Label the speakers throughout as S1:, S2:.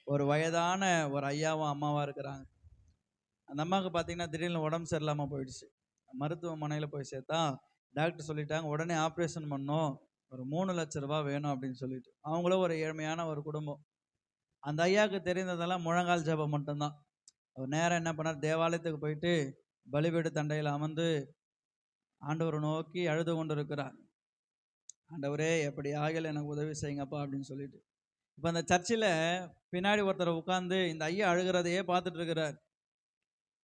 S1: ஒரு வயதான ஒரு ஐயாவும் அம்மாவா இருக்கிறாங்க. அந்த அம்மாவுக்கு பார்த்தீங்கன்னா திடீர்னு உடம்பு சரியில்லாமல் போயிடுச்சு. மருத்துவமனையில் போய் சேர்த்தா டாக்டர் சொல்லிட்டாங்க, உடனே ஆப்ரேஷன் பண்ணோம், ஒரு 3,00,000 வேணும் அப்படின்னு சொல்லிட்டு. அவங்களும் ஒரு ஏழ்மையான ஒரு குடும்பம். அந்த ஐயாவுக்கு தெரிந்ததெல்லாம் முழங்கால் ஜெபம் மட்டும்தான். அவர் நேரம் என்ன பண்ணார், தேவாலயத்துக்கு போயிட்டு பலிபீட தண்டையில் அமர்ந்து ஆண்டவரை நோக்கி அழுது கொண்டு இருக்கிறார். ஆண்டவரே எப்படி ஆகல எனக்கு உதவி செய்யுங்கப்பா அப்படின்னு சொல்லிட்டு. இப்போ அந்த சர்ச்சில் பின்னாடி ஒருத்தர் உட்கார்ந்து இந்த ஐயா அழுகிறதையே பார்த்துட்டு இருக்கிறார்.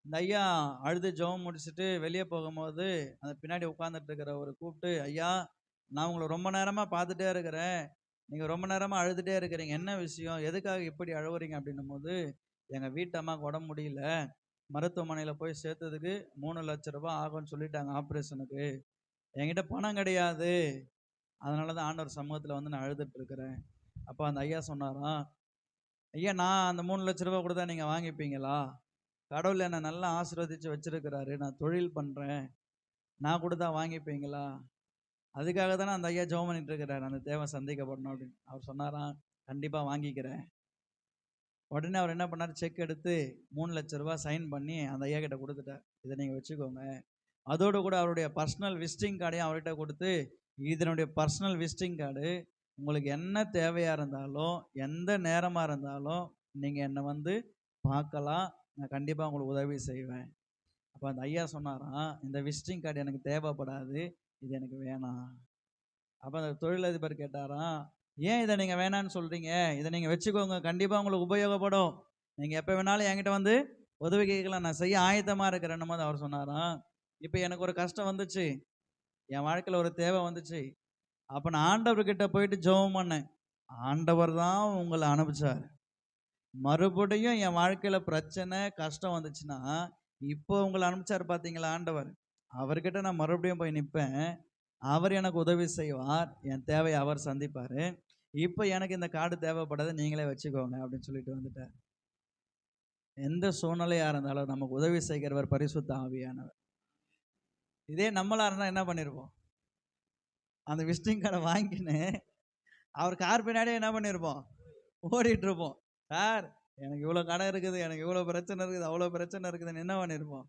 S1: இந்த ஐயா அழுது ஜெபம் முடிச்சுட்டு வெளியே போகும்போது அந்த பின்னாடி உட்கார்ந்துட்டு இருக்கிறவரை கூப்பிட்டு, ஐயா நான் உங்களை ரொம்ப நேரமாக பார்த்துட்டே இருக்கிறேன், நீங்கள் ரொம்ப நேரமாக அழுதுகிட்டே இருக்கிறீங்க, என்ன விஷயம், எதுக்காக இப்படி அழுவுறீங்க அப்படின்னும் போது, எங்கள் வீட்டு அம்மாவுக்கு உடம்பு முடியல, மருத்துவமனையில் போய் சேர்த்ததுக்கு 3,00,000 ஆகும்னு சொல்லிட்டாங்க ஆப்ரேஷனுக்கு, என்கிட்ட பணம் கிடையாது, அதனால தான் ஆண்டவர் சமூகத்தில் வந்து நான் அழுதுட்டு இருக்கிறேன். அப்போ அந்த ஐயா சொன்னாராம், ஐயா நான் அந்த 3,00,000 கொடுத்தா நீங்கள் வாங்கிப்பீங்களா? கடவுள் என்னை நல்லா ஆசீர்வதிச்சு வச்சிருக்கிறாரு, நான் தொழில் பண்ணுறேன், நான் கொடுத்தா வாங்கிப்பீங்களா? அதுக்காக தானே அந்த ஐயா ஜெபம் பண்ணிட்டு இருக்கிறார், அந்த தேவை சந்திக்கப்படணும் அப்படின்னு. அவர் சொன்னாராம், கண்டிப்பாக வாங்கிக்கிறேன். உடனே அவர் என்ன பண்ணார், செக் எடுத்து 3,00,000 சைன் பண்ணி அந்த ஐயா கிட்ட கொடுத்துட்டார். இதை நீங்கள் வச்சுக்கோங்க. அதோடு கூட அவருடைய பர்சனல் விசிட்டிங் கார்டையும் அவர்கிட்ட கொடுத்து, இதனுடைய பர்சனல் விசிட்டிங் கார்டு, உங்களுக்கு என்ன தேவையாக இருந்தாலும் எந்த நேரமாக இருந்தாலும் நீங்கள் என்னை வந்து பார்க்கலாம், நான் கண்டிப்பாக உங்களுக்கு உதவி செய்வேன். அப்போ அந்த ஐயா சொன்னாராம், இந்த விசிட்டிங் கார்டு எனக்கு தேவைப்படாது, இது எனக்கு வேணாம். அப்போ அந்த தொழிலதிபர் கேட்டாராம், ஏன் இதை நீங்கள் வேணான்னு சொல்கிறீங்க, இதை நீங்கள் வச்சுக்கோங்க, கண்டிப்பாக உங்களுக்கு உபயோகப்படும், நீங்கள் எப்போ வேணாலும் என்கிட்ட வந்து உதவி கேட்கலாம், நான் செய்ய ஆயத்தமாக இருக்கிறேன்னு போது அவர் சொன்னாராம், இப்போ எனக்கு ஒரு கஷ்டம் வந்துச்சு, என் வாழ்க்கையில் ஒரு தேவை வந்துச்சு, அப்போ நான் ஆண்டவர்கிட்ட போயிட்டு ஜெபம் பண்ணேன், ஆண்டவர் தான் உங்களை அனுப்பிச்சார். மறுபடியும் என் வாழ்க்கையில் பிரச்சனை கஷ்டம் வந்துச்சுன்னா, இப்போ உங்களை அனுப்பிச்சார் பார்த்தீங்களா ஆண்டவர், அவர்கிட்ட நான் மறுபடியும் போய் நிற்பேன், அவர் எனக்கு உதவி செய்வார், என் தேவையை அவர் சந்திப்பார், இப்போ எனக்கு இந்த கார்டு தேவைப்படாது, நீங்களே வச்சுக்கோங்க அப்படின்னு சொல்லிட்டு வந்துட்டார். எந்த சூழ்நிலையாக இருந்தாலும் நமக்கு உதவி செய்கிறவர் பரிசுத்த ஆவியானவர். இதே நம்மளா இருந்தால் என்ன பண்ணியிருப்போம், அந்த விசிட்டிங் கார்டை வாங்கின்னு அவர் கார் பின்னாடியே என்ன பண்ணியிருப்போம், ஓடிட்டு இருப்போம். சார் எனக்கு இவ்வளோ கடை இருக்குது, எனக்கு இவ்வளோ பிரச்சனை இருக்குது, அவ்வளோ பிரச்சனை இருக்குதுன்னு என்ன பண்ணியிருப்போம்.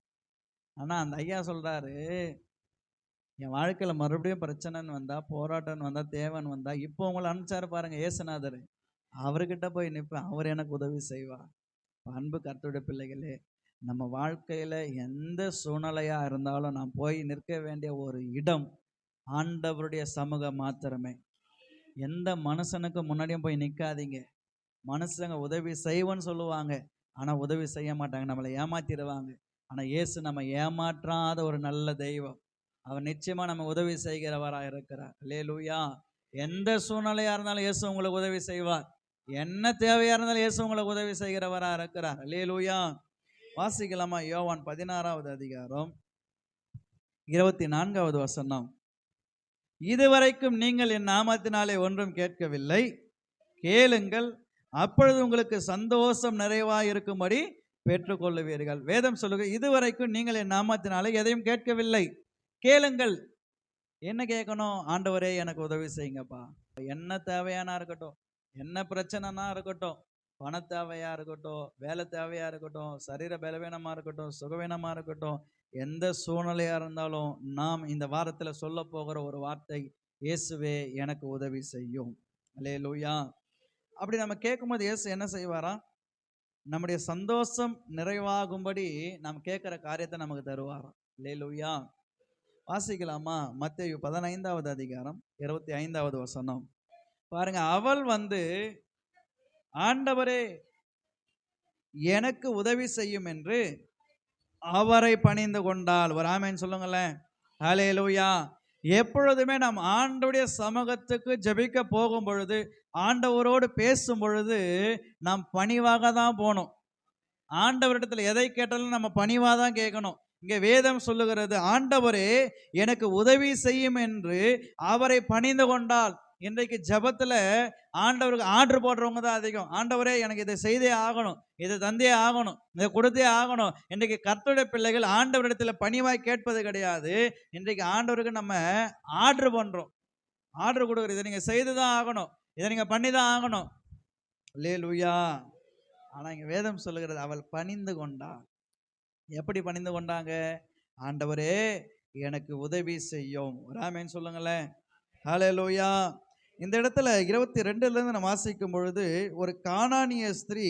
S1: ஆனால் அந்த ஐயா சொல்கிறாரு, என் வாழ்க்கையில் மறுபடியும் பிரச்சனைன்னு வந்தால், போராட்டம்னு வந்தால், தேவைன்னு வந்தால், இப்போ உங்களை அனுப்பிச்சாரு பாருங்க ஏசுநாதர், அவர்கிட்ட போய் நிற்பேன், அவர் எனக்கு உதவி செய்வார். அன்பு கர்த்தருடைய பிள்ளைகளே, நம்ம வாழ்க்கையில் எந்த சூழ்நிலையாக இருந்தாலும் நாம் போய் நிற்க வேண்டிய ஒரு இடம் ஆண்டவருடைய சமூகம் மாத்திரமே. எந்த மனுஷனுக்கு முன்னாடியும் போய் நிற்காதீங்க. மனுஷங்க உதவி செய்வோன்னு சொல்லுவாங்க, ஆனால் உதவி செய்ய மாட்டாங்க, நம்மளை ஏமாத்திடுவாங்க. ஆனால் இயேசு நம்ம ஏமாற்றாத ஒரு நல்ல தெய்வம், அவர் நிச்சயமாக நம்ம உதவி செய்கிறவராக இருக்கிறார். அல்லேலூயா. எந்த சூழ்நிலையாக இருந்தாலும் இயேசு உங்களுக்கு உதவி செய்வார், என்ன தேவையாக இருந்தாலும் இயேசு உங்களுக்கு உதவி செய்கிறவராக இருக்கிறார். அல்லேலூயா. வாசிக்கலாமா? யோவான் 16வது அதிகாரம் 24வது வசனம். இதுவரைக்கும் நீங்கள் என் நாமத்தினாலே ஒன்றும் கேட்கவில்லை, கேளுங்கள், அப்பொழுது உங்களுக்கு சந்தோஷம் நிறைவாக இருக்கும்படி பெற்றுக்கொள்ளுவீர்கள். வேதம் சொல்லுங்க, இதுவரைக்கும் நீங்கள் என் நாமத்தினாலே எதையும் கேட்கவில்லை, கேளுங்கள். என்ன கேட்கணும்? ஆண்டவரே எனக்கு உதவி செய்யுங்கப்பா. என்ன தேவையானா இருக்கட்டும், என்ன பிரச்சனைனா இருக்கட்டும், பண தேவையா இருக்கட்டும், வேலை தேவையா இருக்கட்டும், சரீர பலவீனமா இருக்கட்டும், சுகவீனமா இருக்கட்டும், எந்த சூழ்நிலையா இருந்தாலும் நாம் இந்த வாரத்தில் சொல்ல போகிற ஒரு வார்த்தை, இயேசுவே எனக்கு உதவி செய்யும். அல்லேலூயா. அப்படி நம்ம கேட்கும்போது இயேசு என்ன செய்வாரா, நம்முடைய சந்தோஷம் நிறைவாகும்படி நாம் கேட்கிற காரியத்தை நமக்கு தருவாராம். அல்லேலூயா. வாசிக்கலாமா? மத்தேயு 15வது அதிகாரம் 25வது வசனம் பாருங்க. அவள் வந்து ஆண்டவரே எனக்கு உதவி செய்யும் என்று அவரை பணிந்து கொண்டாள். ஒரு ஆமென் சொல்லுங்களேன். ஹல்லேலூயா. எப்பொழுதுமே நாம் ஆண்டவருடைய சமூகத்துக்கு ஜெபிக்க போகும் பொழுது, ஆண்டவரோடு பேசும் பொழுது நாம் பணிவாக தான் போகணும். ஆண்டவரிடத்தில் எதை கேட்டாலும் நம்ம பணிவாக தான் கேட்கணும். இங்கே வேதம் சொல்லுகிறது, ஆண்டவரே எனக்கு உதவி செய்யும் என்று அவரை பணிந்து கொண்டால். இன்றைக்கு ஜபத்தில் ஆண்டவருக்கு ஆர்டர் போடுறவங்க தான் அதிகம். ஆண்டவரே எனக்கு இதை செய்தே ஆகணும், இதை தந்தே ஆகணும், இதை கொடுத்தே ஆகணும். இன்றைக்கு கர்த்தருடைய பிள்ளைகள் ஆண்டவரிடத்தில் பணிவாய் கேட்பது கிடையாது. இன்றைக்கு ஆண்டவருக்கு நம்ம ஆர்டர் பண்ணுறோம். ஆர்டர் கொடுக்குறது, இதை நீங்கள் செய்து தான் ஆகணும், இதை நீங்கள் பண்ணி தான் ஆகணும். அல்லேலூயா. ஆனா இங்க வேதம் சொல்லுகிறது அவள் பணிந்து கொண்டாள். எப்படி பணிந்து கொண்டாங்க? ஆண்டவரே எனக்கு உதவி செய்யும். ஒரு ஆமென் சொல்லுங்களேன். ஹalleluya. இந்த இடத்துல 22ல இருந்து நம்ம வாசிக்கும் பொழுது ஒரு கானானிய ஸ்திரீ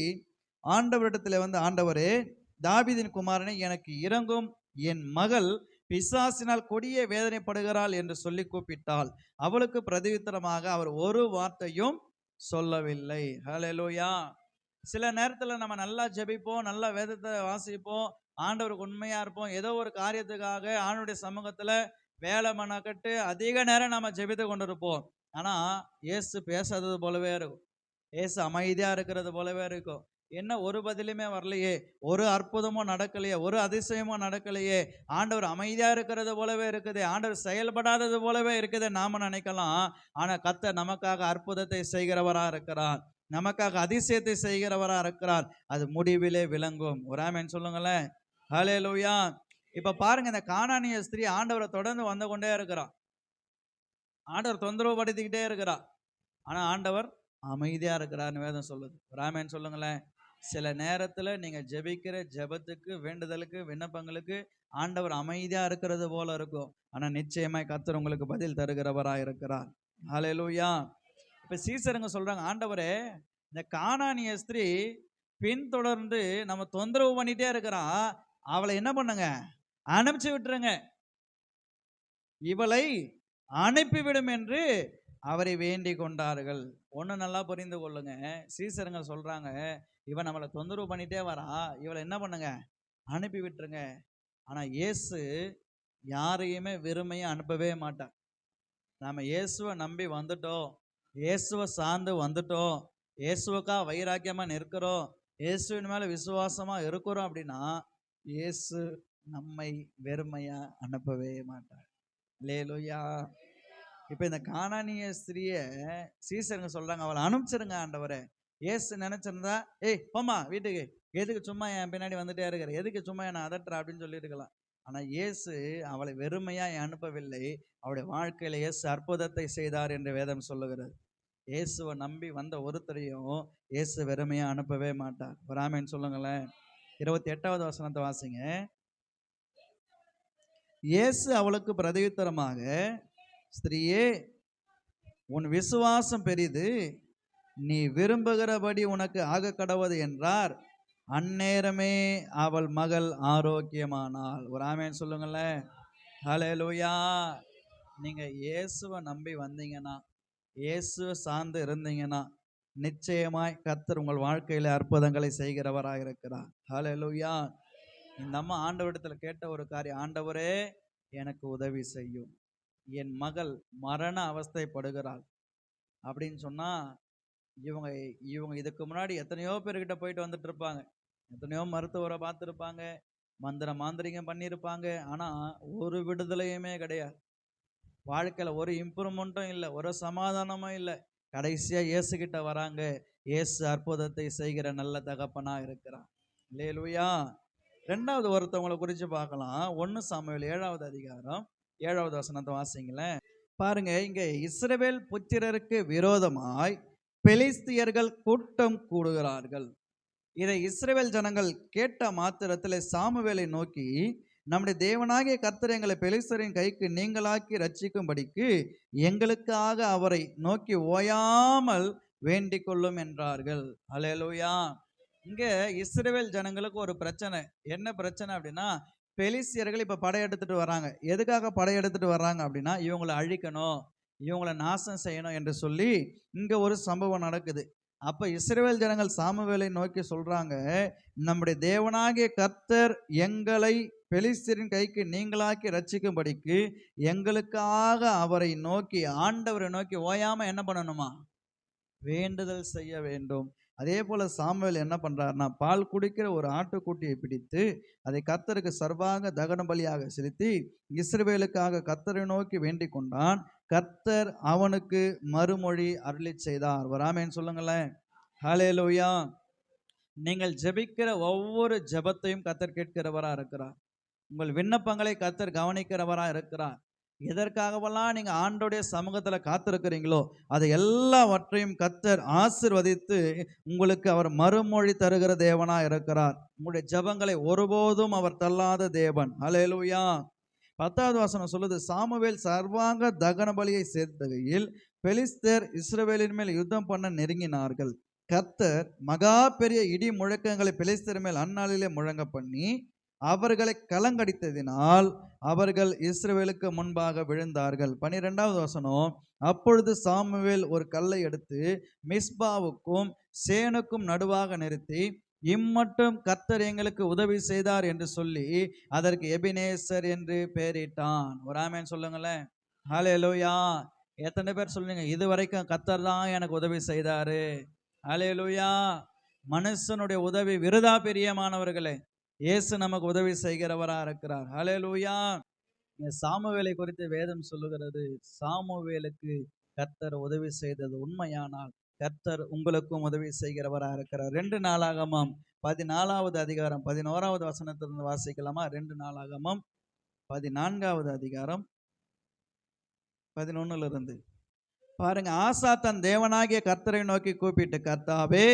S1: ஆண்டவரிடத்துல வந்து, ஆண்டவரே தாவீதின் குமாரனே எனக்கு இரங்கும், என் மகள் பிசாசினால் கொடிய வேதனைப்படுகிறாள் என்று சொல்லி கூப்பிட்டாள். அவளுக்கு பிரதியுத்தரமாக அவர் ஒரு வார்த்தையும் சொல்லவில்லை. ஹalleluya. சில நேரத்துல நம்ம நல்லா ஜெபிப்போம், நல்லா வேதத்தை வாசிப்போம், ஆண்டவருக்கு உண்மையா இருப்போம், ஏதோ ஒரு காரியத்துக்காக ஆண்டவருடைய சமூகத்துல வேலை மனக்கட்டு அதிக நேரம் நம்ம ஜெபித்து கொண்டிருப்போம். ஆனா இயேசு பேசாதது போலவே இருக்கும், இயேசு அமைதியா இருக்கிறது போலவே இருக்கும். என்ன ஒரு பதிலுமே வரலையே, ஒரு அற்புதமும் நடக்கலையே, ஒரு அதிசயமும் நடக்கலையே, ஆண்டவர் அமைதியா இருக்கிறது போலவே இருக்குது, ஆண்டவர் செயல்படாதது போலவே இருக்குது நாம நினைக்கலாம். ஆனா கர்த்தர் நமக்காக அற்புதத்தை செய்கிறவரா இருக்கிறார், நமக்காக அதிசயத்தை செய்கிறவரா இருக்கிறார். அது முடிவிலே விளங்கும். ஒரு ஆமென் சொல்லுங்களேன். ஹல்லேலூயா. இப்ப பாருங்க, இந்த கானானிய ஸ்திரீ ஆண்டவரை தொடர்ந்து வந்து கொண்டே இருக்கிறான், ஆண்டவர் தொந்தரவு படுத்திக்கிட்டே இருக்கிறார். ஆனா ஆண்டவர் அமைதியா இருக்கிறார்னு வேதம் சொல்லுது. ஒரு ஆமென் சொல்லுங்களேன். சில நேரத்துல நீங்க ஜெபிக்கிற ஜெபத்துக்கு, வேண்டுதலுக்கு, விண்ணப்பங்களுக்கு ஆண்டவர் அமைதியா இருக்கிறது போல இருக்கும். ஆனா நிச்சயமாய் கர்த்தர் உங்களுக்கு பதில் தருகிறவரா இருக்கிறார். ஹல்லேலூயா. இப்ப சீசருங்க சொல்றாங்க, ஆண்டவரே இந்த கானானிய ஸ்திரீ பின்தொடர்ந்து நம்ம தொந்தரவு பண்ணிட்டே இருக்கிறான், அவளை என்ன பண்ணுங்க, அனுப்பிச்சு விட்டுருங்க, இவளை அனுப்பிவிடும் என்று அவரை வேண்டிக் கொண்டார்கள். ஒண்ணு நல்லா புரிந்து கொள்ளுங்க, சீசருங்க சொல்றாங்க, இவன் நம்மளை தொந்தரவு பண்ணிட்டே வரா, இவளை என்ன பண்ணுங்க, அனுப்பி விட்டுருங்க. ஆனா இயேசு யாரையுமே வெறுமையை அனுப்பவே மாட்டார். நாம இயேசுவை நம்பி வந்துட்டோம், இயேசுவை சார்ந்து வந்துட்டோம், இயேசுவுக்கா வைராக்கியமா நிற்கிறோம், இயேசுவின் மேல விசுவாசமா இருக்கிறோம் அப்படின்னா இயேசு நம்மை வெறுமையா அனுப்பவே மாட்டார். அல்லேலூயா. இப்ப இந்த கானானிய ஸ்திரிய சீசருங்க சொல்றாங்க, அவளை அனுப்பிச்சிருங்க ஆண்டவரே. இயேசு நினைச்சிருந்தா, ஏய் போமா வீட்டுக்கு, எதுக்கு சும்மா என் பின்னாடி வந்துட்டே இருக்கிற, எதுக்கு சும்மா என்னை அதட்டுற அப்படின்னு சொல்லியிருக்கலாம். ஆனா இயேசு அவளை வெறுமையா அனுப்பவில்லை, அவருடைய வாழ்க்கையில இயேசு அற்புதத்தை செய்தார் என்று வேதம் சொல்லுகிறது. இயேசுவை நம்பி வந்த ஒருத்தரையும் இயேசு வெறுமையா அனுப்பவே மாட்டார். ஒரு ஆமென் சொல்லுங்களேன். 28வது வசனத்தை வாசிங்க. இயேசு அவளுக்கு பிரதியுத்தரமாக, ஸ்திரீயே உன் விசுவாசம் பெரிது, நீ விரும்புகிறபடி உனக்கு ஆக கடவது என்றார். அந்நேரமே அவள் மகள் ஆரோக்கியமானாள். ஒரு ஆமென் சொல்லுங்களேன். ஹல்லேலூயா. நீங்க இயேசுவை நம்பி வந்தீங்கன்னா, இயேசுவை சார்ந்து இருந்தீங்கன்னா நிச்சயமாய் கர்த்தர் உங்கள் வாழ்க்கையில அற்புதங்களை செய்கிறவராக இருக்கிறார். ஹல்லேலூயா. இந்த அம்மா ஆண்டவரிடத்துல கேட்ட ஒரு காரியம், ஆண்டவரே எனக்கு உதவி செய்யும், என் மகள் மரண அவஸ்தைப்படுகிறாள் அப்படின்னு சொன்னா, இவங்க இவங்க இதுக்கு முன்னாடி எத்தனையோ பேர்கிட்ட போயிட்டு வந்துட்டு இருப்பாங்க, எத்தனையோ மருத்துவரை பார்த்துருப்பாங்க, மந்திர மாந்திரிகம் பண்ணியிருப்பாங்க, ஆனா ஒரு விடுதலையுமே கிடையாது, வாழ்க்கையில ஒரு இம்ப்ரூவ்மெண்ட்டும் இல்லை, ஒரு சமாதானமும் இல்லை. கடைசியா இயேசு கிட்ட வராங்க, இயேசு அற்புதத்தை செய்கிற நல்ல தகப்பனா இருக்கிறான். அல்லேலூயா. ரெண்டாவது ஒருத்தவங்களை குறித்து பார்க்கலாம். 1 சாமுவேல் 7வது அதிகாரம் 7வது வசனத்தை வாசிங்களேன். பாருங்க, இங்க இஸ்ரவேல் புத்திரருக்கு விரோதமாய் பெலிஸ்தியர்கள் கூட்டம் கூடுகிறார்கள். இதை இஸ்ரவேல் ஜனங்கள் கேட்ட மாத்திரத்தில் சாமுவேலை நோக்கி, நம்முடைய தேவனாகிய கர்த்தர் எங்களை பெலிஸ்தரின் கைக்கு நீங்களாக்கி ரட்சிக்கும்படிக்கு எங்களுக்காக அவரை நோக்கி ஓயாமல் வேண்டிக் கொள்ளும் என்றார்கள். அல்லேலூயா. இங்க இஸ்ரவேல் ஜனங்களுக்கு ஒரு பிரச்சனை. என்ன பிரச்சனை அப்படின்னா, பெலிஸ்தியர்கள் இப்ப படையெடுத்துட்டு வராங்க. எதுக்காக படையெடுத்துட்டு வர்றாங்க அப்படின்னா, இவங்களை அழிக்கணும், இவங்களை நாசம் செய்யணும் என்று சொல்லி இங்க ஒரு சம்பவம் நடக்குது. அப்ப இஸ்ரவேல் ஜனங்கள் சாமுவேலை நோக்கி சொல்றாங்க, நம்முடைய தேவனாகிய கர்த்தர் எங்களை பெலிஸ்தரின் கைக்கு நீங்களாக்கி ரட்சிக்கும்படிக்கு எங்களுக்காக அவரை நோக்கி, ஆண்டவரை நோக்கி ஓயாம என்ன பண்ணணுமா, வேண்டுதல் செய்ய வேண்டும். அதே போல சாமுவேல் என்ன பண்றாருன்னா, பால் குடிக்கிற ஒரு ஆட்டுக்குட்டியை பிடித்து அதை கர்த்தருக்கு சர்வாங்க தகன பலியாக செலுத்தி இஸ்ரவேலுக்காக கர்த்தரை நோக்கி வேண்டிக் கொண்டான். கர்த்தர் அவனுக்கு மறுமொழி அருளி செய்தார். ஒரு ஆமென் சொல்லுங்களேன். ஹல்லேலூயா. நீங்கள் ஜெபிக்கிற ஒவ்வொரு ஜெபத்தையும் கர்த்தர் கேட்கிறவரா இருக்கிறார். உங்கள் விண்ணப்பங்களை கர்த்தர் கவனிக்கிறவரா இருக்கிறார். எதற்காகவெல்லாம் நீங்க ஆண்டோடைய சமூகத்துல காத்திருக்கிறீங்களோ அதை எல்லாவற்றையும் கர்த்தர் ஆசீர்வதித்து உங்களுக்கு அவர் மறுமொழி தருகிற தேவனா இருக்கிறார். உங்களுடைய ஜெபங்களை ஒருபோதும் அவர் தள்ளாத தேவன். ஹல்லேலூயா. 10வது வசனம் சொல்லுது, சாமுவேல் சர்வாங்க தகன பலியை சேர்த்தகையில் பெலிஸ்தர் இஸ்ரவேலின் மேல் யுத்தம் பண்ண நெருங்கினார்கள். கர்த்தர் மகா பெரிய இடி முழக்கங்களை பெலிஸ்தர் மேல் அந்நாளிலே முழங்க பண்ணி அவர்களை கலங்கடித்ததினால் அவர்கள் இஸ்ரவேலுக்கு முன்பாக விழுந்தார்கள். 12வது வசனம், அப்பொழுது சாமுவேல் ஒரு கல்லை எடுத்து மிஸ்பாவுக்கும் சேனுக்கும் நடுவாக நிறுத்தி, இம்மட்டும் கர்த்தர் எங்களுக்கு உதவி செய்தார் என்று சொல்லி அதற்கு எபினேசர் என்று பெயரிட்டான். ஒரு ஆமென் சொல்லுங்களேன். ஹல்லேலூயா. எத்தனை பேர் சொல்லுங்க, இதுவரைக்கும் கர்த்தர் தான் எனக்கு உதவி செய்தாரு. ஹல்லேலூயா. மனுஷனுடைய உதவி விருதா பிரியமானவர்களே. இயேசு நமக்கு உதவி செய்கிறவரா இருக்கிறார். ஹல்லேலூயா. சாமுவேலை குறித்து வேதம் சொல்லுகிறது, சாமுவேலுக்கு கர்த்தர் உதவி செய்தது உண்மையானால் கர்த்தர் உங்களுக்கும் உதவி செய்கிறவரா இருக்கிறார். 2 நாளாகமம் 14வது அதிகாரம் 11வது வசனத்திலிருந்து வாசிக்கலாமா? 2 நாளாகமம் 14வது அதிகாரம் 11ல இருந்து பாருங்க. ஆசா தன் தேவனாகிய கர்த்தரை நோக்கி கூப்பிட்டு, கர்த்தாவே,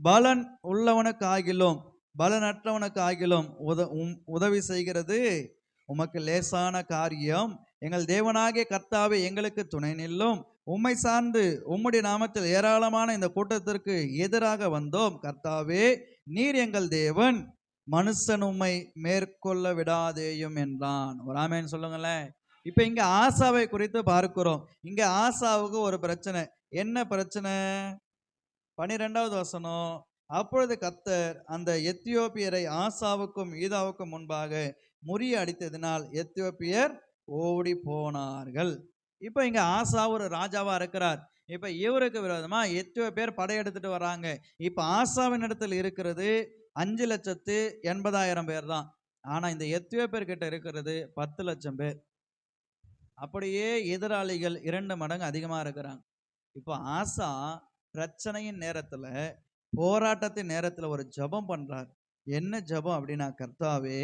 S1: பலன் உள்ளவனுக்கு ஆகிலும் பலனற்றவனுக்கு ஆகிலும் உதவி செய்கிறது உமக்கு லேசான காரியம். எங்கள் தேவனாகிய கர்த்தாவே, எங்களுக்கு துணை நில்லும். உம்மை சார்ந்து உம்முடைய நாமத்தில் ஏராளமான இந்த கூட்டத்திற்கு எதிராக வந்தோம். கர்த்தாவே, நீர் எங்கள் தேவன், மனுஷன் உம்மை மேற்கொள்ள விடாதேயும் என்றான். ஒரு ஆமென் சொல்லுங்களேன். இப்ப இங்க ஆசாவை குறித்து பார்க்கிறோம். இங்க ஆசாவுக்கு ஒரு பிரச்சனை. என்ன பிரச்சனை? 12வது வசனம், அப்பொழுது கர்த்தர் அந்த எத்தியோப்பியரை ஆசாவுக்கும் ஈதாவுக்கும் முன்பாக முறியடித்ததினால் எத்தியோப்பியர் ஓடி போனார்கள். இப்ப இங்க ஆசா ஒரு ராஜாவா இருக்கிறார். இப்ப இவருக்கு விரோதமா எத்தியோப்பியர் படையெடுத்துட்டு வராங்க. இப்ப ஆசாவின் இடத்துல இருக்கிறது 5,80,000 பேர் தான். ஆனா இந்த எத்தியோப்பியர் கிட்ட இருக்கிறது 10 லட்சம் பேர். அப்படியே எதிராளிகள் 2 மடங்கு அதிகமா இருக்கிறாங்க. இப்போ ஆசா பிரச்சனையின் நேரத்துல, போராட்டத்தின் நேரத்துல ஒரு ஜெபம் பண்றார். என்ன ஜெபம் அப்படின்னா, கர்த்தாவே,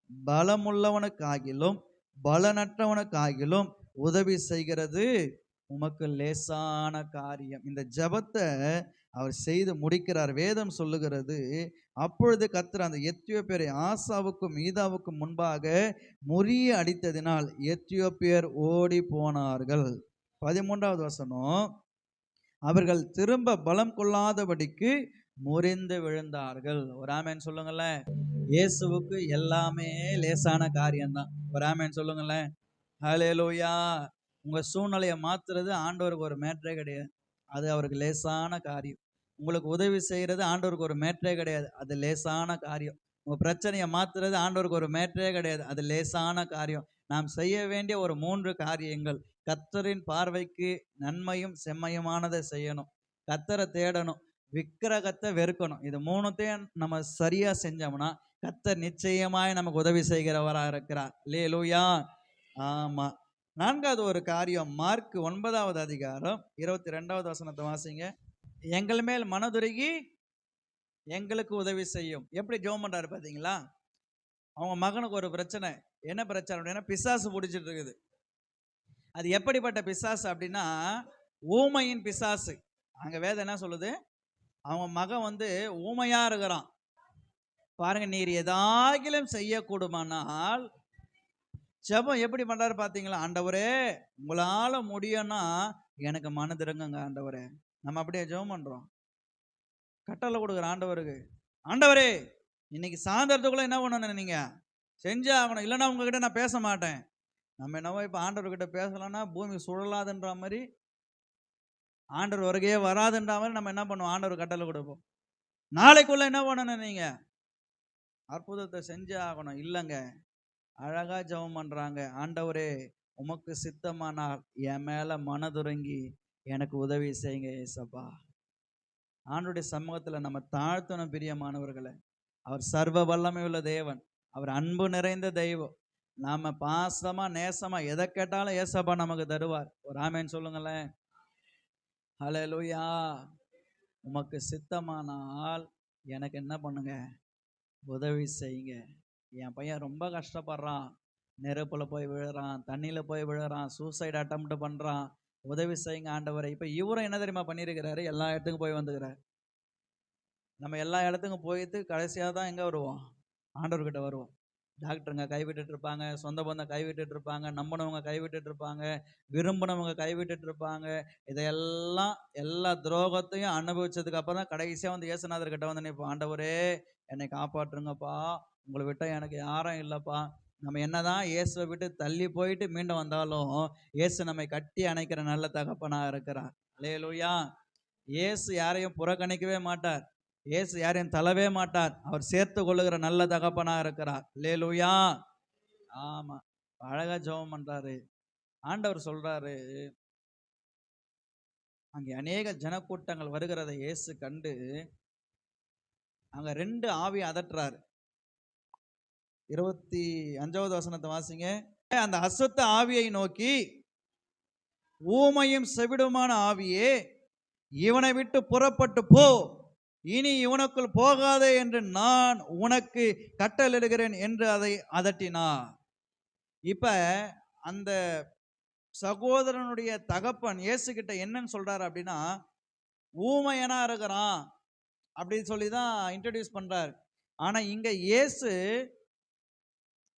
S1: பலமுள்ளவனுக்காகிலும் பலனற்றவனுக்காகிலும் உதவி செய்கிறது உமக்கு லேசான காரியம். இந்த ஜெபத்தை அவர் செய்து முடிக்கிறார். வேதம் சொல்லுகிறது, அப்பொழுது கர்த்தர் அந்த எத்தியோப்பியரை ஆசாவுக்கும் ஈதாவுக்கும் முன்பாக முறிய அடித்ததினால் எத்தியோப்பியர் ஓடி போனார்கள். 13வது வசனம், அவர்கள் திரும்ப பலம் கொள்ளாதபடிக்கு முறிந்து விழுந்தார்கள். ஒரு ஆமென் சொல்லுங்களேன். இயேசுவுக்கு எல்லாமே லேசான காரியம்தான். ஒரு ஆமென் சொல்லுங்களேன். ஹல்லேலூயா. உங்க சூழ்நிலையை மாத்துறது ஆண்டவருக்கு ஒரு மேட்டரே கிடையாது. அது அவருக்கு லேசான காரியம். உங்களுக்கு உதவி செய்யறது ஆண்டவருக்கு ஒரு மேட்டரே கிடையாது. அது லேசான காரியம். உங்க பிரச்சனையை மாத்துறது ஆண்டவருக்கு ஒரு மேட்டரே கிடையாது. அது லேசான காரியம். நாம் செய்ய வேண்டிய ஒரு 3 காரியங்கள். கர்த்தரின் பார்வைக்கு நன்மையும் செம்மையுமானதை செய்யணும். கர்த்தரை தேடணும். விக்கிரகத்தை வெறுக்கணும். இது 3த்தையும் நம்ம சரியா செஞ்சோம்னா கர்த்தர் நிச்சயமாய் நமக்கு உதவி செய்கிறவராக இருக்கிறார். அல்லேலூயா. ஆமா. 4வது ஒரு காரியம், மார்க் 9வது அதிகாரம் 22வது வசனத்தை வாசிங்க. எங்கள் மேல் மனதுருகி எங்களுக்கு உதவி செய்யும். எப்படி ஜெபம் பண்றாரு பாத்தீங்களா? அவங்க மகனுக்கு ஒரு பிரச்சனை. என்ன பிரச்சனை அப்படின்னா, பிசாசு பிடிச்சிட்டு இருக்குது. அது எப்படிப்பட்ட பிசாசு அப்படின்னா, ஊமையின் பிசாசு. அங்க வேதம் என்ன சொல்லுது? அவங்க மகன் ஊமையா இருக்கிறான். பாருங்க, நீர் எதாகிலும் செய்யக்கூடுமானால், ஜெபம் எப்படி பண்றாரு பாத்தீங்களா? ஆண்டவரே, உங்களால முடியும்னா எனக்கு மனதிறங்குங்க ஆண்டவரே. நம்ம அப்படியே ஜெபம் பண்றோம். கட்டளை கொடுக்குற ஆண்டவருக்கு, ஆண்டவரே, இன்னைக்கு சாயந்தரத்துக்குள்ள என்ன பண்ணணும், நீங்க செஞ்சே ஆகணும், இல்லைன்னா உங்ககிட்ட நான் பேச மாட்டேன். நம்ம என்னவோ இப்போ ஆண்டவர்கிட்ட பேசலாம்னா பூமி சுழலாதுன்ற மாதிரி, ஆண்டவர் வருகையே வராதுன்ற மாதிரி நம்ம என்ன பண்ணுவோம்? ஆண்டவர் கட்டளை கொடுப்போம். நாளைக்குள்ள என்ன பண்ணணும், நீங்க அற்புதத்தை செஞ்சே ஆகணும். இல்லைங்க, அழகா ஜெபம் பண்றாங்க. ஆண்டவரே, உமக்கு சித்தமானால் என் மேல மனதுறங்கி எனக்கு உதவி செய்யுங்க ஏசப்பா. ஆண்டவருடைய சமூகத்துல நம்ம தாழ்த்தணும் பிரியமானவர்களை. அவர் சர்வ வல்லமை உள்ள தேவன். அவர் அன்பு நிறைந்த தெய்வம். நாம பாசமா நேசமா எதை கேட்டாலும் ஏசப்பா நமக்கு தருவார். ஒரு ஆமென் சொல்லுங்களேன். ஹல்லேலூயா. உமக்கு சித்தமானால் எனக்கு என்ன பண்ணுங்க, உதவி செய்யுங்க. என் பையன் ரொம்ப கஷ்டப்படுறான், நெருப்புல போய் விழுறான், தண்ணியில போய் விழுறான், சூசைட் அட்டெம்ப்ட் பண்றான். உதவி செய்யுங்க ஆண்டவரை. இப்ப இவரும் என்ன தெரியுமா பண்ணியிருக்கிறாரு? எல்லா இடத்துக்கும் போய் வந்துக்கிறார். நம்ம எல்லா இடத்துக்கும் போயிட்டு கடைசியாக தான் எங்கே வருவோம்? ஆண்டவர்கிட்ட வருவோம். டாக்டருங்க கைவிட்டுட்டு இருப்பாங்க, சொந்த பந்தம் கைவிட்டுட்டு இருப்பாங்க, நம்பினவங்க கைவிட்டுட்டு இருப்பாங்க, விரும்பினவங்க கைவிட்டுட்டு இருப்பாங்க. இதையெல்லாம் எல்லா துரோகத்தையும் அனுபவிச்சதுக்கு அப்புறம் தான் கடைசியாக வந்து இயேசுநாதர் கிட்ட வந்து நிற்போம். ஆண்டவரே என்னை காப்பாற்றுங்கப்பா, உங்களை விட்டால் எனக்கு யாரும் இல்லைப்பா. நம்ம என்னதான் இயேசுவை விட்டு தள்ளி போயிட்டு மீண்டும் வந்தாலும் இயேசு நம்மை கட்டி அணைக்கிற நல்ல தகப்பனாக இருக்கிறார். அல்லேலூயா. இயேசு யாரையும் புறக்கணிக்கவே மாட்டார். இயேசு யாரையும் தள்ளவே மாட்டார். அவர் சேர்த்து கொள்ளுகிற நல்ல தகப்பனா இருக்கிறார். அல்லேலூயா. ஆமா, அழகா ஜெபம் பண்றாரு. ஆண்டவர் சொல்றாரு, அங்கே அநேக ஜனக்கூட்டங்கள் வருகிறதை இயேசு கண்டு அங்க 2 ஆவி அதட்டுறாரு. 25வது வசனத்தை வாசிங்க. அந்த அசுத்த ஆவியை நோக்கி, ஊமையும் செவிடுமான ஆவியே, இவனை விட்டு புறப்பட்டு போ, இனி இவனுக்குள் போகாதே என்று நான் உனக்கு கட்டளையிடுகிறேன் என்று அதை அதட்டினார். இப்ப அந்த சகோதரனுடைய தகப்பன் இயேசு கிட்ட என்னன்னு சொல்றாரு அப்படின்னா, ஊமையனா இருக்கிறான் அப்படின்னு சொல்லி தான் இன்ட்ரடியூஸ் பண்றாரு. ஆனா இங்க இயேசு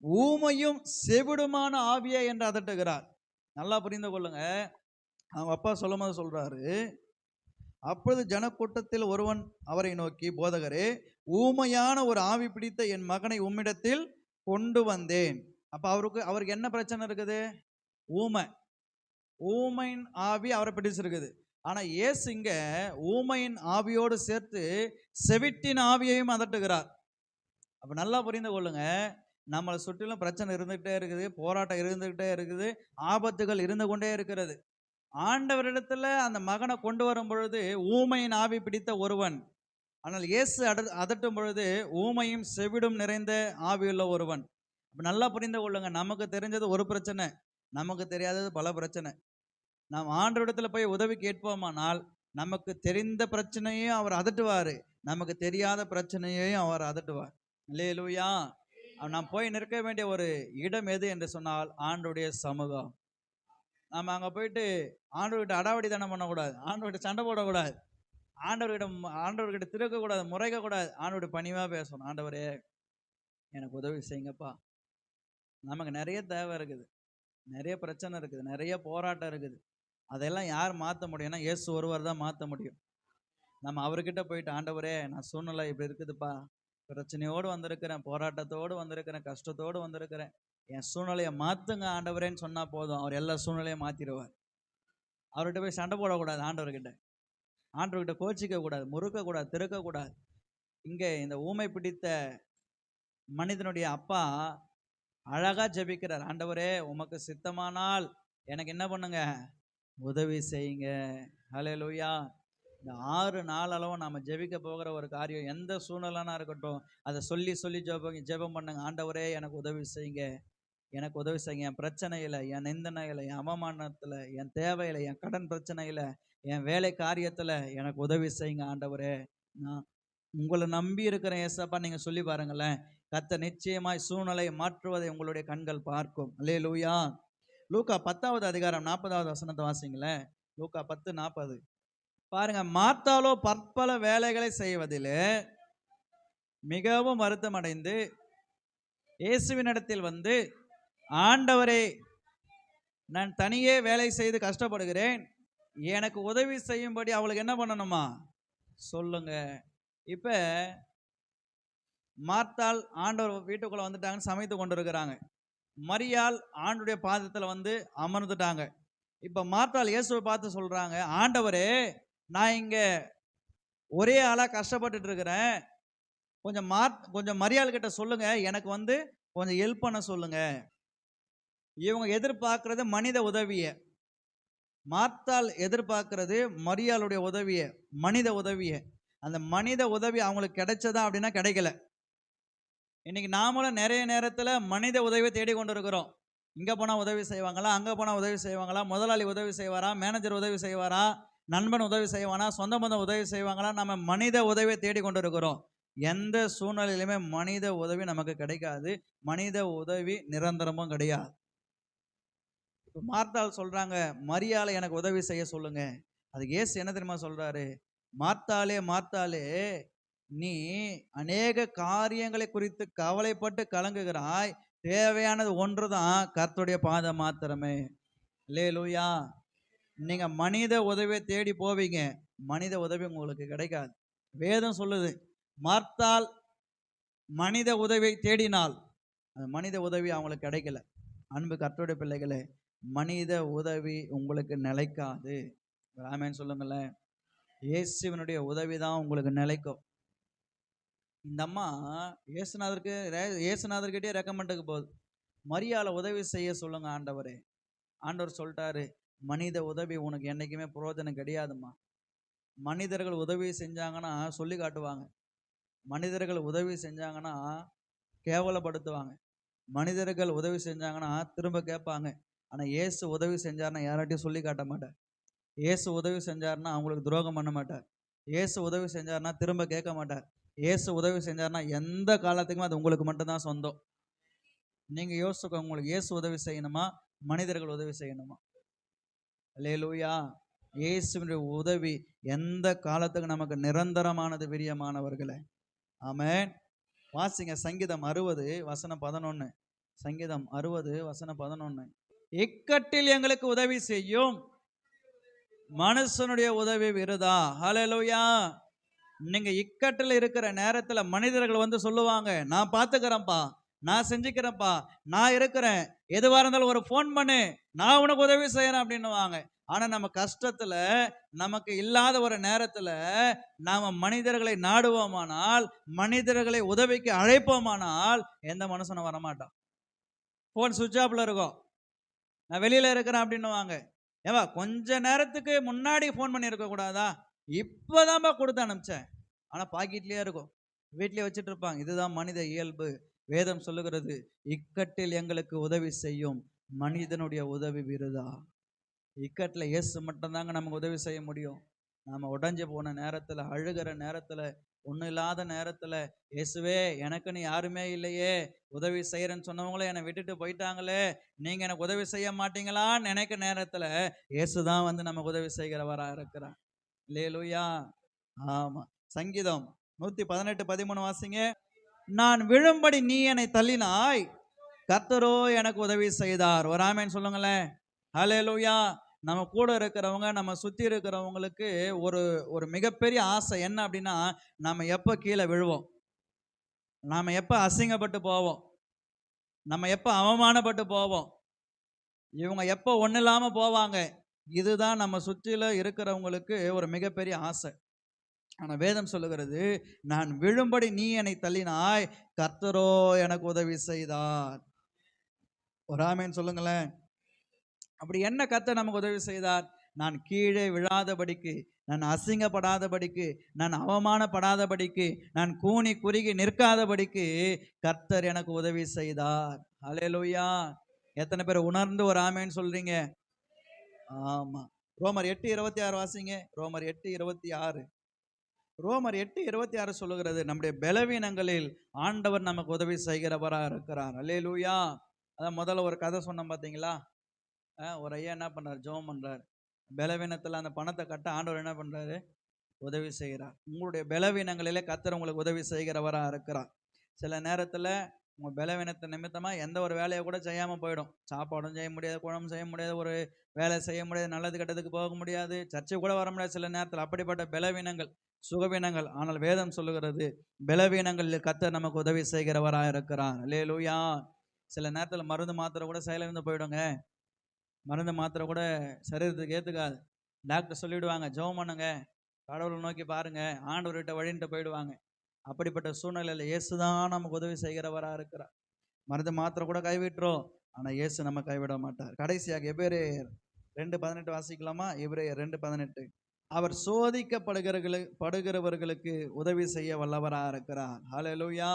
S1: ஊமையும் செவிடுமான ஆவியே என்று அதட்டுகிறார். நல்லா புரிந்து கொள்ளுங்க. அவங்க அப்பா சொல்லும் போது சொல்றாரு, அப்பொழுது ஜனக்கூட்டத்தில் ஒருவன் அவரை நோக்கி, போதகரே, ஊமையான ஒரு ஆவி பிடித்த என் மகனை உம்மிடத்தில் கொண்டு வந்தேன். அப்ப அவருக்கு என்ன பிரச்சனை இருக்குது? ஊமையின் ஆவி அவரை பிடிச்சிருக்குது. ஆனா இயேசு இங்க ஊமையின் ஆவியோடு சேர்த்து செவிட்டின் ஆவியையும் அதட்டுகிறார். அப்ப நல்லா புரிந்து கொள்ளுங்க. நம்மளை சுற்றிலும் பிரச்சனை இருந்துகிட்டே இருக்குது, போராட்டம் இருந்துகிட்டே இருக்குது, ஆபத்துகள் இருந்து கொண்டே இருக்கிறது. ஆண்டவரிடத்துல அந்த மகனை கொண்டு வரும் பொழுது ஊமையின் ஆவி பிடித்த ஒருவன், ஆனால் இயேசு அதட்டும் பொழுது ஊமையும் செவிடும் நிறைந்த ஆவியுள்ள ஒருவன். அப்ப நல்லா புரிந்து கொள்ளுங்க. நமக்கு தெரிஞ்சது ஒரு பிரச்சனை, நமக்கு தெரியாதது பல பிரச்சனை. நாம் ஆண்டவரிடத்துல போய் உதவி கேட்போமானால் நமக்கு தெரிந்த பிரச்சனையும் அவர் அதட்டுவார், நமக்கு தெரியாத பிரச்சனையையும் அவர் அதட்டுவார். அல்லேலூயா. நாம் போய் நிற்க வேண்டிய ஒரு இடம் எது என்று சொன்னால் ஆண்டவருடைய சமூகம். நம்ம அங்கே போயிட்டு ஆண்டவர்கிட்ட அடாவடி தானம் பண்ணக்கூடாது, ஆண்டவர்கிட்ட சண்டை போடக்கூடாது, ஆண்டவர்கிட்ட திருக்கக்கூடாது, முறைக்கக்கூடாது. ஆண்டவருடைய பணிவாக பேசணும். ஆண்டவரே எனக்கு உதவி செய்யுங்கப்பா. நமக்கு நிறைய தேவை இருக்குது, நிறைய பிரச்சனை இருக்குது, நிறைய போராட்டம் இருக்குது. அதெல்லாம் யார் மாற்ற முடியும்னா இயேசு ஒருவர் தான் மாற்ற முடியும். நம்ம அவர்கிட்ட போயிட்டு, ஆண்டவரே நான் சூழ்நிலை இப்படி இருக்குதுப்பா, பிரச்சனையோடு வந்திருக்கிறேன், போராட்டத்தோடு வந்திருக்கிறேன், கஷ்டத்தோடு வந்திருக்கிறேன், என் சூழ்நிலையை மாற்றுங்க ஆண்டவரேன்னு சொன்னால் போதும், அவர் எல்லா சூழ்நிலையும் மாற்றிடுவார். அவர்கிட்ட போய் சண்டை போடக்கூடாது, ஆண்டவர்கிட்ட கோச்சிக்க கூடாது, முறுக்கக்கூடாது, திருக்கக்கூடாது. இங்கே இந்த ஊமை பிடித்த மனிதனுடைய அப்பா அழகா ஜெபிக்கிறார். ஆண்டவரே உமக்கு சித்தமானால் எனக்கு என்ன பண்ணுங்க, உதவி செய்யுங்க. ஹல்லேலூயா. இந்த 6 நாள் அளவு நாம் ஜெபிக்க போகிற ஒரு காரியம் எந்த சூழ்நிலைனா இருக்கட்டும், அதை சொல்லி ஜெபம் பண்ணுங்க. ஆண்டவரே எனக்கு உதவி செய்யுங்க, எனக்கு உதவி செய்யுங்க. என் பிரச்சனையில், என் நிந்தனையில், என் அவமானத்தில், என் தேவையில், என் கடன் பிரச்சனையில், என் வேலை காரியத்தில் எனக்கு உதவி செய்யுங்க ஆண்டவரே. நான் உங்களை நம்பி இருக்கிறேன் ஏசப்பா. நீங்கள் சொல்லி பாருங்களேன், கர்த்தர் நிச்சயமாய் சூழ்நிலையை மாற்றுவதை உங்களுடைய கண்கள் பார்க்கும். அல்லேலூயா. லூக்கா 10வது அதிகாரம் 40வது வசனத்தை வாசிங்களேன். லூக்கா 10:40 பாருங்க. மார்த்தாளோ பற்பல வேலைகளை செய்வதில் மிகவும் வருத்தம் அடைந்து இயேசுவினிடத்தில் வந்து, ஆண்டவரே நான் தனியே வேலை செய்து கஷ்டப்படுகிறேன், எனக்கு உதவி செய்யும்படி அவளுக்கு என்ன பண்ணணுமா சொல்லுங்க. இப்ப மார்த்தாள் ஆண்டவர் வீட்டுக்குள்ள வந்துட்டாங்க, சமைத்து கொண்டு இருக்கிறாங்க. மரியாள் ஆண்டுடைய பாதத்தில் வந்து அமர்ந்துட்டாங்க. இப்ப மார்த்தாள் இயேசுவை பார்த்து சொல்றாங்க, ஆண்டவரே நான் இங்க ஒரே ஆளா கஷ்டப்பட்டுட்டு இருக்கிறேன், கொஞ்சம் மரியாள் கிட்ட சொல்லுங்க, எனக்கு வந்து கொஞ்சம் ஹெல்ப் பண்ண சொல்லுங்க. இவங்க எதிர்பார்க்கறது மனித உதவிய, மார்த்தாள் எதிர்பார்க்கறது மரியாளுடைய உதவிய, மனித உதவிய. அந்த மனித உதவி அவங்களுக்கு கிடைச்சதா அப்படின்னா கிடைக்கல. இன்னைக்கு நாமளும் நிறைய நேரத்தில் மனித உதவியை தேடி கொண்டு இருக்கிறோம். இங்கே போனால் உதவி செய்வாங்களா, அங்கே போனால் உதவி செய்வாங்களா, முதலாளி உதவி செய்வாரா, மேனேஜர் உதவி செய்வாரா, நண்பன் உதவி செய்வானா, சொந்த பந்தம் உதவி செய்வாங்களா, நம்ம மனித உதவியை தேடி கொண்டு இருக்கிறோம். எந்த சூழ்நிலையிலுமே மனித உதவி நமக்கு கிடைக்காது. மனித உதவி நிரந்தரமும் கிடையாது. இப்போ மார்த்தாள் சொல்றாங்க, மரியாளை எனக்கு உதவி செய்ய சொல்லுங்க. அதுக்கு இயேசு என்ன தெரியுமா சொல்றாரு? மார்த்தாளே மார்த்தாளே, நீ அநேக காரியங்களை குறித்து கவலைப்பட்டு கலங்குகிறாய், தேவையானது ஒன்றுதான், கர்த்தருடைய பாதம் மாத்திரமே. அல்லேலூயா. நீங்க மனித உதவியை தேடி போவீங்க, மனித உதவி உங்களுக்கு கிடைக்காது. வேதம் சொல்லுது, மார்த்தாள் மனித உதவியை தேடினால் அந்த மனித உதவி அவங்களுக்கு கிடைக்கல. அன்பு கர்த்தருடைய பிள்ளைகளே, மனித உதவி உங்களுக்கு நிலைக்காது. ஆமென் சொல்லுங்களேன். இயேசுவினுடைய உதவி தான் உங்களுக்கு நிலைக்கும். இந்த அம்மா இயேசுநாதர்கிட்டே ரெக்கமெண்டுக்கு போகுது, மரியாதை உதவி செய்ய சொல்லுங்க ஆண்டவரே. ஆண்டவர் சொல்லிட்டாரு, மனித உதவி உனக்கு என்னைக்குமே பிரயோஜனம் கிடையாதும்மா. மனிதர்கள் உதவி செஞ்சாங்கன்னா சொல்லி காட்டுவாங்க, மனிதர்கள் உதவி செஞ்சாங்கன்னா கேவலப்படுத்துவாங்க, மனிதர்கள் உதவி செஞ்சாங்கன்னா திரும்ப கேட்பாங்க. ஆனால் இயேசு உதவி செஞ்சாருன்னா யார்கிட்டையும் சொல்லி காட்ட மாட்டார். இயேசு உதவி செஞ்சாருன்னா அவங்களுக்கு துரோகம் பண்ண மாட்டார். இயேசு உதவி செஞ்சாருன்னா திரும்ப கேட்க மாட்டார். இயேசு உதவி செஞ்சாருன்னா எந்த காலத்துக்குமே அது உங்களுக்கு மட்டும்தான் சொந்தம். நீங்க யோசிச்சுக்கோங்க, உங்களுக்கு இயேசு உதவி செய்யணுமா, மனிதர்கள் உதவி செய்யணுமா? அல்லேலூயா. இயேசுவினுடைய உதவி எந்த காலத்துக்கு நமக்கு நிரந்தரமானது பிரியமானவர்களே. ஆமென். வாசிங்க சங்கீதம் 60 வசனம் 11. சங்கீதம் 60 வசனம் 11. இக்கட்டில் எங்களுக்கு உதவி செய்யும், மனுஷனுடைய உதவி விருதா. ஹல்லேலூயா. நீங்க இக்கட்டில் இருக்கிற நேரத்துல மனிதர்கள் வந்து சொல்லுவாங்க, நான் பார்த்துக்கிறேன்ப்பா, நான் செஞ்சுக்கிறேன்ப்பா, நான் இருக்கிறேன், எதுவா இருந்தாலும் ஒரு ஃபோன் பண்ணு, நான் உனக்கு உதவி செய்யறேன் அப்படின்னுவாங்க. ஆனா நம்ம கஷ்டத்துல, நமக்கு இல்லாத ஒரு நேரத்துல நாம மனிதர்களை நாடுவோமானால், மனிதர்களை உதவிக்கு அழைப்போமானால் எந்த மனுஷனும் வரமாட்டான். ஃபோன் சுவிட்ச் ஆஃப்ல இருக்கும், நான் வெளியில இருக்கிறேன் அப்படின்னுவாங்க. ஏவா கொஞ்ச நேரத்துக்கு முன்னாடி ஃபோன் பண்ணி இருக்க கூடாதா? இப்போதான்ப்பா கொடுத்து அனுப்பிச்சேன். ஆனால் பாக்கெட்லேயே இருக்கும், வீட்லேயே வச்சுட்டு இருப்பாங்க. இதுதான் மனித இயல்பு. வேதம் சொல்லுகிறது, இக்கட்டில் எங்களுக்கு உதவி செய்யும், மனிதனுடைய உதவி விருதா. இக்கட்டில் இயேசு மட்டும்தாங்க நமக்கு உதவி செய்ய முடியும். நாம் உடஞ்சி போன நேரத்தில், அழுகிற நேரத்தில், ஒன்றும் இல்லாத நேரத்தில், இயேசுவே எனக்குன்னு யாருமே இல்லையே, உதவி செய்கிறேன்னு சொன்னவங்களே என்னை விட்டுட்டு போயிட்டாங்களே, நீங்கள் எனக்கு உதவி செய்ய மாட்டீங்களான்னு நினைக்கிற நேரத்தில் இயேசு தான் வந்து நமக்கு உதவி செய்கிறவராக இருக்கிறார். அல்லேலூயா. ஆமாம். சங்கீதம் 118:13 வாசிங்க. நான் விழும்படி நீ என்னை தள்ளினாய், கர்த்தரோ எனக்கு உதவி செய்தார். ஒரு ஆமென் சொல்லுங்களேன். ஹல்லேலூயா. நம்ம கூட இருக்கிறவங்க, நம்ம சுற்றி இருக்கிறவங்களுக்கு ஒரு ஒரு மிகப்பெரிய ஆசை என்ன அப்படின்னா, நம்ம எப்போ கீழே விழுவோம், நாம் எப்போ அசிங்கப்பட்டு போவோம், நம்ம எப்போ அவமானப்பட்டு போவோம், இவங்க எப்போ ஒன்றும் இல்லாமல் போவாங்க, இதுதான் நம்ம சுற்றில இருக்கிறவங்களுக்கு ஒரு மிகப்பெரிய ஆசை. ஆனால் வேதம் சொல்லுகிறது, நான் விழும்படி நீ என்னை தள்ளினாய், கர்த்தரோ எனக்கு உதவி செய்தார். ஒரு ஆமென் சொல்லுங்களேன். அப்படி என்ன கர்த்தர் நமக்கு உதவி செய்தார்? நான் கீழே விழாதபடிக்கு, நான் அசிங்கப்படாதபடிக்கு, நான் அவமானப்படாதபடிக்கு, நான் கூனி குறுகி நிற்காதபடிக்கு கர்த்தர் எனக்கு உதவி செய்தார். ஹல்லேலூயா. எத்தனை பேர் உணர்ந்து ஒரு ஆமென் சொல்றீங்க? ஆமா. ரோமர் 8:26 வாசிங்க. ரோமர் 8:26. ரோமர் 8:26 சொல்லுகிறது, நம்முடைய பலவீனங்களில் ஆண்டவர் நமக்கு உதவி செய்கிறவராக இருக்கிறார். அல்லேலூயா. அதான் முதல்ல ஒரு கதை சொன்னோம் பார்த்தீங்களா? ஒரு ஐயா என்ன பண்ணுறாரு, ஜெபம் பண்ணுறாரு. பலவீனத்தில் அந்த பணத்தை கட்ட ஆண்டவர் என்ன பண்ணுறாரு, உதவி செய்கிறார். உங்களுடைய பலவீனங்களிலே கர்த்தர் உங்களுக்கு உதவி செய்கிறவராக இருக்கிறார். சில நேரத்தில் உங்கள் பலவீனத்தை நிமித்தமாக எந்த ஒரு வேலையை கூட செய்யாமல் போயிடும். சாப்பாடும் செய்ய முடியாது, குழம்பு செய்ய முடியாது, ஒரு வேலை செய்ய முடியாது, நல்லது கெட்டதுக்கு போக முடியாது, சர்ச்சை கூட வர முடியாது சில நேரத்தில். அப்படிப்பட்ட பலவீனங்கள், சுகவீனங்கள். ஆனால் வேதம் சொல்லுகிறது, பலவீனங்களில் கர்த்தர் நமக்கு உதவி செய்கிறவராக இருக்கிறார். அல்லேலூயா. சில நேரத்தில் மருந்து மாத்திரை கூட செயலிழந்து போயிடுங்க. மருந்து மாத்திரை கூட சரீரத்துக்கு ஏற்றுக்காது. டாக்டர் சொல்லிவிடுவாங்க, ஜெபம் பண்ணுங்க, கடவுளை நோக்கி பாருங்க, ஆண்டவர்கிட்ட வழின்ட்டு போயிடுவாங்க. அப்படிப்பட்ட சூழ்நிலையில் இயேசு தான் நமக்கு உதவி செய்கிறவராக இருக்கிறார். மருந்து மாத்திரை கூட கைவிட்டுரும், ஆனால் இயேசு நம்ம கைவிட மாட்டார். கடைசியாக எபிரேயர் 2:18 வாசிக்கலாமா? எபிரேயர் 2:18. அவர் சோதிக்கப்படுகிறவர்களுக்கு உதவி செய்ய வல்லவராக இருக்கிறார். ஹல்லேலூயா.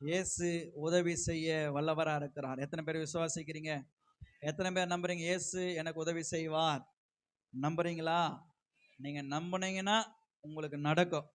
S1: இயேசு உதவி செய்ய வல்லவராக இருக்கிறார். எத்தனை பேர் விசுவாசிக்கிறீங்க? எத்தனை பேர் நம்புறீங்க இயேசு எனக்கு உதவி செய்வார்? நம்புறீங்களா? நீங்க நம்புனீங்கன்னா உங்களுக்கு நடக்கும்.